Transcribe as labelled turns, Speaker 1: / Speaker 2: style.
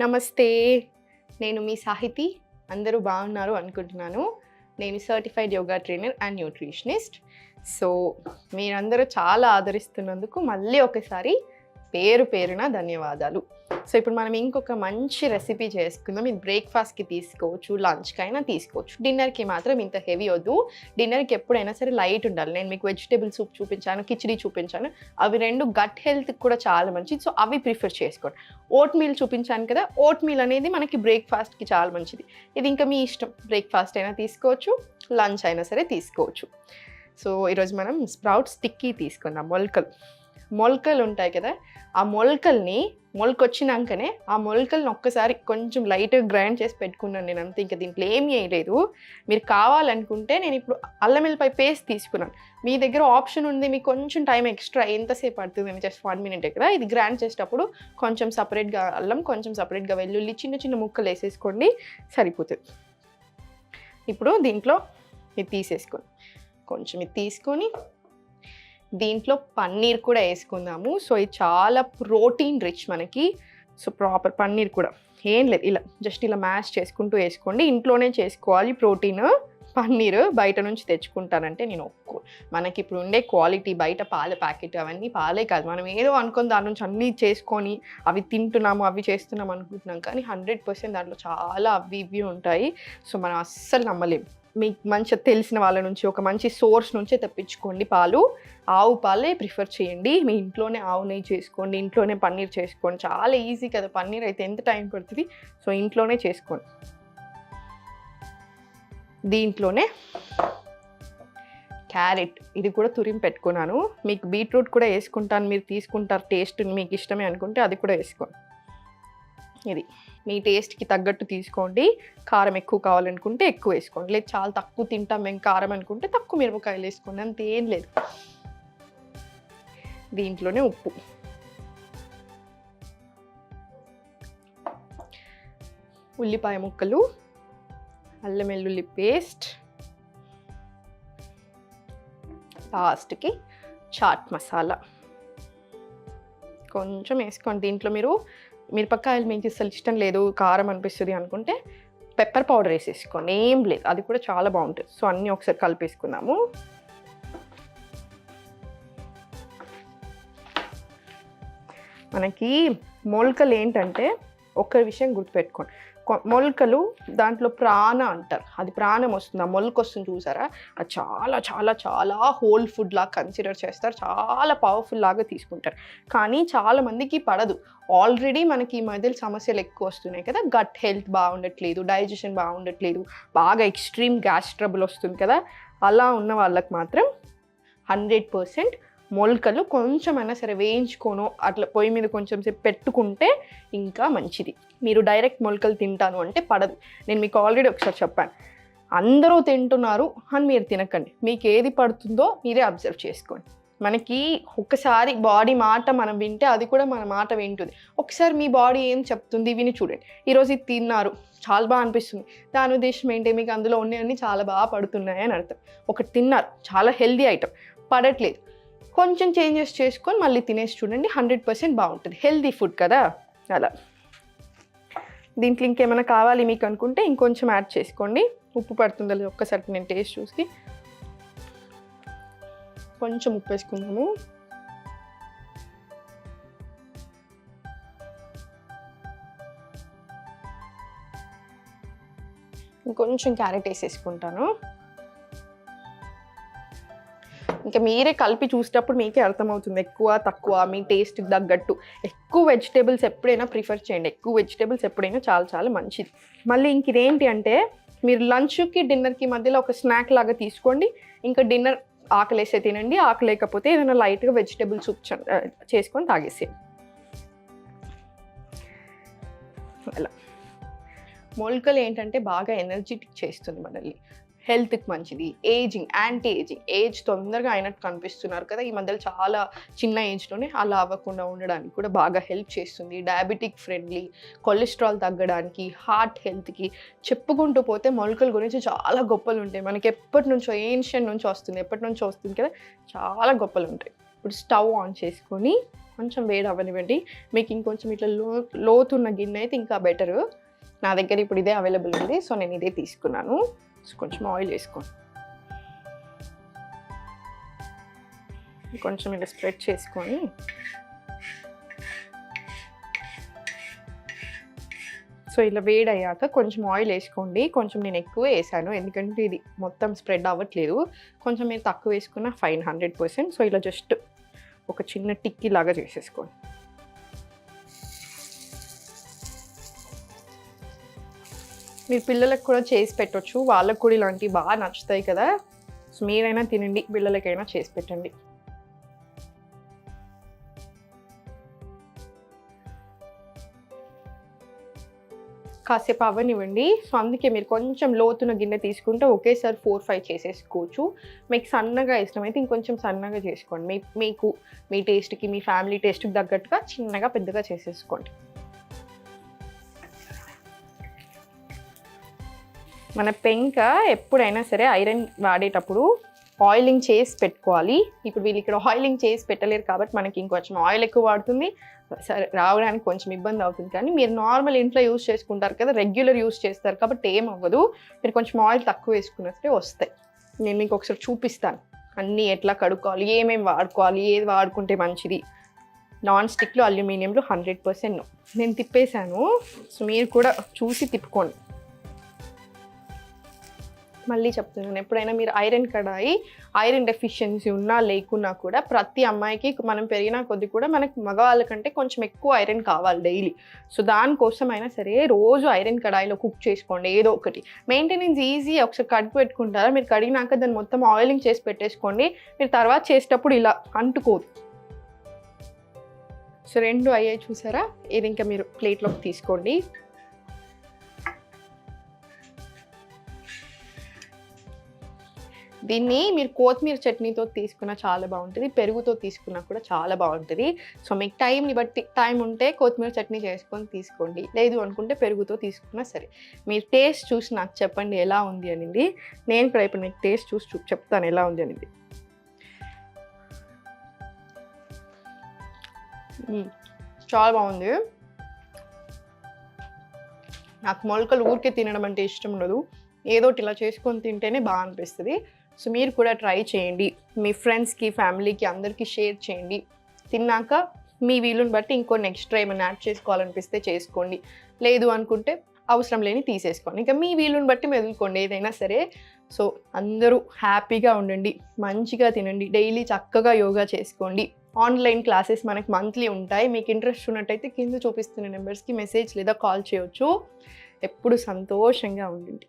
Speaker 1: నమస్తే. నేను మీ సాహితి. అందరూ బాగున్నారు అనుకుంటున్నాను. నేను certified yoga trainer and nutritionist. So మీరందరూ చాలా ఆదరిస్తున్నందుకు మళ్ళీ ఒకసారి పేరు పేరున ధన్యవాదాలు. సో ఇప్పుడు మనం ఇంకొక మంచి రెసిపీ చేసుకుందాం. ఇది బ్రేక్ఫాస్ట్కి తీసుకోవచ్చు, లంచ్కి అయినా తీసుకోవచ్చు. డిన్నర్కి మాత్రం ఇంత హెవీ వద్దు. డిన్నర్కి ఎప్పుడైనా సరే లైట్ ఉండాలి. నేను మీకు వెజిటేబుల్ సూప్ చూపించాను, కిచిడి చూపించాను. అవి రెండు గట్ హెల్త్కి కూడా చాలా మంచిది. సో అవి ప్రిఫర్ చేసుకోండి. ఓట్ మీల్ చూపించాను కదా, ఓట్ మీల్ అనేది మనకి బ్రేక్ఫాస్ట్కి చాలా మంచిది. ఇది ఇంకా మీ ఇష్టం, బ్రేక్ఫాస్ట్ అయినా తీసుకోవచ్చు, లంచ్ అయినా సరే తీసుకోవచ్చు. సో ఈరోజు మనం స్ప్రౌట్ స్టిక్కీ తీసుకుందాం. మొలకలు ఉంటాయి కదా, ఆ మొలకల్ని మొలకొచ్చినాకనే ఆ మొలకల్ని ఒక్కసారి కొంచెం లైట్గా గ్రైండ్ చేసి పెట్టుకున్నాను నేను, అంతే. ఇంకా దీంట్లో ఏమీ వేయలేదు. మీరు కావాలనుకుంటే నేను ఇప్పుడు అల్లం వెల్లిపాయ పేస్ట్ తీసుకున్నాను. మీ దగ్గర ఆప్షన్ ఉంది, మీకు కొంచెం టైం ఎక్స్ట్రా ఎంతసేపు పడుతుంది, జస్ట్ 1 minute కదా. ఇది గ్రైండ్ చేసేటప్పుడు కొంచెం సపరేట్గా అల్లం, కొంచెం సపరేట్గా వెల్లుల్లి, చిన్న చిన్న ముక్కలు వేసేసుకోండి, సరిపోతుంది. ఇప్పుడు దీంట్లో ఇది తీసేసుకోండి. కొంచెం ఇది తీసుకొని దీంట్లో పన్నీర్ కూడా వేసుకుందాము. సో ఇది చాలా ప్రోటీన్ రిచ్ మనకి. సో ప్రాపర్ పన్నీర్ కూడా ఏం లేదు, ఇలా జస్ట్ ఇలా మ్యాష్ చేసుకుంటూ వేసుకోండి. ఇంట్లోనే చేసుకోవాలి ప్రోటీన్. పన్నీర్ బయట నుంచి తెచ్చుకుంటానంటే నేను మనకి ఇప్పుడు ఉండే క్వాలిటీ బయట పాల ప్యాకెట్ అవన్నీ పాలే కాదు. మనం ఏదో అనుకుని దాని నుంచి అన్నీ చేసుకొని అవి తింటున్నాము, అవి చేస్తున్నాం అనుకుంటున్నాం, కానీ 100% దాంట్లో చాలా అవి ఇవి ఉంటాయి. సో మనం అస్సలు నమ్మలేము. మీకు మంచిగా తెలిసిన వాళ్ళ నుంచి, ఒక మంచి సోర్స్ నుంచే తెప్పించుకోండి పాలు. ఆవు పాలే ప్రిఫర్ చేయండి. మీ ఇంట్లోనే ఆవు నెయ్యి చేసుకోండి, ఇంట్లోనే పన్నీర్ చేసుకోండి. చాలా ఈజీ కదా, పన్నీర్ అయితే ఎంత టైం పడుతుంది. సో ఇంట్లోనే చేసుకోండి. దీంట్లోనే క్యారెట్ ఇది కూడా తురిమి పెట్టుకున్నాను. మీకు బీట్రూట్ కూడా వేసుకుంటాను, మీరు తీసుకుంటారు, టేస్ట్ మీకు ఇష్టమే అనుకుంటే అది కూడా వేసుకోండి. ఇది మీ టేస్ట్కి తగ్గట్టు తీసుకోండి. కారం ఎక్కువ కావాలనుకుంటే ఎక్కువ వేసుకోండి, లేదు చాలా తక్కువ తింటాం మేము కారం అనుకుంటే తక్కువ మిరపకాయలు వేసుకోండి, అంతేం లేదు. దీంట్లోనే ఉప్పు, ఉల్లిపాయ ముక్కలు, అల్లం వెల్లుల్లి పేస్ట్, లాస్ట్కి చాట్ మసాలా కొంచెం వేసుకోండి. దీంట్లో మీరు మిరపకాయలు మీకు అసలు ఇష్టం లేదు, కారం అనిపిస్తుంది అనుకుంటే పెప్పర్ పౌడర్ వేసేసుకోండి, ఏం లేదు, అది కూడా చాలా బాగుంటుంది. సో అన్నీ ఒకసారి కలిపేసుకుందాము. మనకి మొలకలు ఏంటంటే ఒక్క విషయం గుర్తుపెట్టుకోండి, మొలకలు దాంట్లో ప్రాణ అంటారు, అది ప్రాణం వస్తుంది. ఆ మొలక వస్తుంది చూసారా, అది చాలా చాలా చాలా హోల్ ఫుడ్ లాగా కన్సిడర్ చేస్తారు, చాలా పవర్ఫుల్ లాగా తీసుకుంటారు. కానీ చాలామందికి పడదు. ఆల్రెడీ మనకి ఈ మధ్యలో సమస్యలు ఎక్కువ వస్తున్నాయి కదా, గట్ హెల్త్ బాగుండట్లేదు, డైజెషన్ బాగుండట్లేదు, బాగా ఎక్స్ట్రీమ్ గ్యాస్ ట్రబుల్ వస్తుంది కదా, అలా ఉన్న వాళ్ళకి మాత్రం 100% మొలకలు కొంచెమైనా సరే వేయించుకోను అట్లా పొయ్యి మీద కొంచెం సేపు పెట్టుకుంటే ఇంకా మంచిది. మీరు డైరెక్ట్ మొలకలు తింటాను అంటే పడదు. నేను మీకు ఆల్రెడీ ఒకసారి చెప్పాను, అందరూ తింటున్నారు అని మీరు తినకండి. మీకు ఏది పడుతుందో మీరే అబ్జర్వ్ చేసుకోండి. మనకి ఒక్కసారి బాడీ మాట మనం వింటే అది కూడా మన మాట వింటుంది. ఒకసారి మీ బాడీ ఏం చెప్తుంది విని చూడండి. ఈరోజు ఇది తిన్నారు, చాలా బాగా అనిపిస్తుంది, దాని ఉద్దేశం ఏంటి, మీకు అందులో ఉన్నవన్నీ చాలా బాగా పడుతున్నాయి అని అర్థం. ఒకటి తిన్నారు, చాలా హెల్దీ ఐటమ్, పడట్లేదు, కొంచెం చేంజెస్ చేసుకొని మళ్ళీ తినేసి చూడండి, 100% బాగుంటుంది. హెల్దీ ఫుడ్ కదా. అలా దీంట్లో ఇంకేమైనా కావాలి మీకు అనుకుంటే ఇంకొంచెం యాడ్ చేసుకోండి. ఉప్పు పడుతుందో లేదో ఒక్కసారి నేను టేస్ట్ చూసి కొంచెం ఉప్పు వేసుకుందాము. ఇంకొంచెం క్యారెట్ వేసేసుకుంటాను. ఇంకా మీరే కలిపి చూసేటప్పుడు మీకే అర్థమవుతుంది ఎక్కువ తక్కువ, మీ టేస్ట్కి తగ్గట్టు. ఎక్కువ వెజిటేబుల్స్ ఎప్పుడైనా ప్రిఫర్ చేయండి, ఎక్కువ వెజిటేబుల్స్ ఎప్పుడైనా చాలా చాలా మంచిది. మళ్ళీ ఇంక ఇదేంటి అంటే మీరు లంచ్కి డిన్నర్కి మధ్యలో ఒక స్నాక్ లాగా తీసుకోండి. ఇంకా డిన్నర్ ఆకలేసే తినండి, ఆకలేకపోతే ఏదైనా లైట్గా వెజిటేబుల్ సూప్ చేసుకొని తాగేసేయండి. అలా మొలకలు ఏంటంటే బాగా ఎనర్జెటిక్ చేస్తుంది మనల్ని, హెల్త్కి మంచిది. యాంటీ ఏజ్ తొందరగా అయినట్టు కనిపిస్తున్నారు కదా ఈ మధ్యలో, చాలా చిన్న ఏజ్లోనే అలా అవ్వకుండా ఉండడానికి కూడా బాగా హెల్ప్ చేస్తుంది. డయాబెటిక్ ఫ్రెండ్లీ, కొలెస్ట్రాల్ తగ్గడానికి, హార్ట్ హెల్త్కి చెప్పుకుంటూ పోతే మొలకల గురించి చాలా గొప్పలు ఉంటాయి. మనకి ఎప్పటి నుంచో ఏన్షియన్ నుంచి వస్తుంది, ఎప్పటి నుంచో వస్తుంది కదా, చాలా గొప్పలు ఉంటాయి. ఇప్పుడు స్టవ్ ఆన్ చేసుకొని కొంచెం వేడి అవ్వనివ్వండి. మీకు ఇంకొంచెం ఇట్లా లోతున్న గిన్నె అయితే ఇంకా బెటరు. నా దగ్గర ఇప్పుడు ఇదే అవైలబుల్ ఉంది, సో నేను ఇదే తీసుకున్నాను. సో కొంచెం ఆయిల్ వేసుకోండి, కొంచెం ఇలా స్ప్రెడ్ చేసుకొని సో ఇలా వేడి అయ్యాక కొంచెం ఆయిల్ వేసుకోండి. కొంచెం నేను ఎక్కువ వేసాను ఎందుకంటే ఇది మొత్తం స్ప్రెడ్ అవ్వట్లేదు. కొంచెం మీరు తక్కువ వేసుకున్న ఫైన్ 100%. సో ఇలా జస్ట్ ఒక చిన్న టిక్కీ లాగా చేసేసుకోండి. మీరు పిల్లలకు కూడా చేసి పెట్టవచ్చు, వాళ్ళకు కూడా ఇలాంటివి బాగా నచ్చుతాయి కదా. సో మీరైనా తినండి, పిల్లలకైనా చేసి పెట్టండి. కాసేపు అవ్వనివ్వండి. సో అందుకే మీరు కొంచెం లోతున్న గిన్నె తీసుకుంటే ఒకేసారి 4-5 చేసేసుకోవచ్చు. మీకు సన్నగా ఇష్టమైతే ఇంకొంచెం సన్నగా చేసుకోండి. మీకు మీ టేస్ట్కి, మీ ఫ్యామిలీ టేస్ట్కి తగ్గట్టుగా చిన్నగా పెద్దగా చేసేసుకోండి. మన పెంక ఎప్పుడైనా సరే ఐరన్ వాడేటప్పుడు ఆయిలింగ్ చేసి పెట్టుకోవాలి. ఇప్పుడు వీళ్ళు ఇక్కడ ఆయిలింగ్ చేసి పెట్టలేరు కాబట్టి మనకి ఇంకొంచెం ఆయిల్ ఎక్కువ వాడుతుంది, సరే రావడానికి కొంచెం ఇబ్బంది అవుతుంది. కానీ మీరు నార్మల్ ఇంట్లో యూస్ చేసుకుంటారు కదా, రెగ్యులర్ యూస్ చేస్తారు కాబట్టి ఏం అవ్వదు. మీరు కొంచెం ఆయిల్ తక్కువ వేసుకున్నట్టే వస్తాయి. నేను మీకు ఒకసారి చూపిస్తాను అన్నీ ఎట్లా కడుక్కోవాలి, ఏమేమి వాడుకోవాలి, ఏది వాడుకుంటే మంచిది. నాన్ స్టిక్లో, అల్యూమినియంలో 100% నేను తిప్పేశాను. సో మీరు కూడా చూసి తిప్పుకోండి. మళ్ళీ చెప్తున్నాను, ఎప్పుడైనా మీరు ఐరన్ కడాయి, ఐరన్ డెఫిషియన్సీ ఉన్నా లేకున్నా కూడా ప్రతి అమ్మాయికి మనం పెరిగిన కొద్ది కూడా మనకి మగవాళ్ళ కంటే కొంచెం ఎక్కువ ఐరన్ కావాలి డైలీ. సో దానికోసం అయినా సరే రోజు ఐరన్ కడాయిలో కుక్ చేసుకోండి ఏదో ఒకటి. మెయింటెనెన్స్ ఈజీ, ఒకసారి కడుపు పెట్టుకుంటారా, మీరు కడిగినాక దాన్ని మొత్తం ఆయిలింగ్ చేసి పెట్టేసుకోండి. మీరు తర్వాత చేసేటప్పుడు ఇలా అంటుకోదు. సో 2 అయ్యాయి చూసారా, ఇది ఇంకా మీరు ప్లేట్లోకి తీసుకోండి. దీన్ని మీరు కొత్తిమీర చట్నీతో తీసుకున్నా చాలా బాగుంటుంది, పెరుగుతో తీసుకున్నా కూడా చాలా బాగుంటుంది. సో మీకు టైంని బట్టి, టైం ఉంటే కొత్తిమీర చట్నీ చేసుకొని తీసుకోండి, లేదు అనుకుంటే పెరుగుతో తీసుకున్నా సరే. మీరు టేస్ట్ చూసి నాకు చెప్పండి ఎలా ఉంది అనేది. నేను కూడా ఇప్పుడు మీకు టేస్ట్ చూసి చెప్తాను ఎలా ఉంది అనేది. చాలా బాగుంది. నాకు మొలకలు ఊరికే తినడం అంటే ఇష్టం ఉండదు, ఏదోటి ఇలా చేసుకొని తింటేనే బాగా అనిపిస్తుంది. సో మీరు కూడా ట్రై చేయండి, మీ ఫ్రెండ్స్కి, ఫ్యామిలీకి అందరికీ షేర్ చేయండి. తిన్నాక మీ వీలుని బట్టి ఇంకో ఎక్స్ట్రా ఏమైనా యాడ్ చేసుకోవాలనిపిస్తే చేసుకోండి, లేదు అనుకుంటే అవసరం లేని తీసేసుకోండి. ఇంకా మీ వీలుని బట్టి మెదులుకోండి ఏదైనా సరే. సో అందరూ హ్యాపీగా ఉండండి, మంచిగా తినండి, డైలీ చక్కగా యోగా చేసుకోండి. ఆన్లైన్ క్లాసెస్ మనకి మంత్లీ ఉంటాయి. మీకు ఇంట్రెస్ట్ ఉన్నట్టయితే కింద చూపిస్తున్న నెంబర్స్కి మెసేజ్ లేదా కాల్ చేయొచ్చు. ఎప్పుడు సంతోషంగా ఉండండి.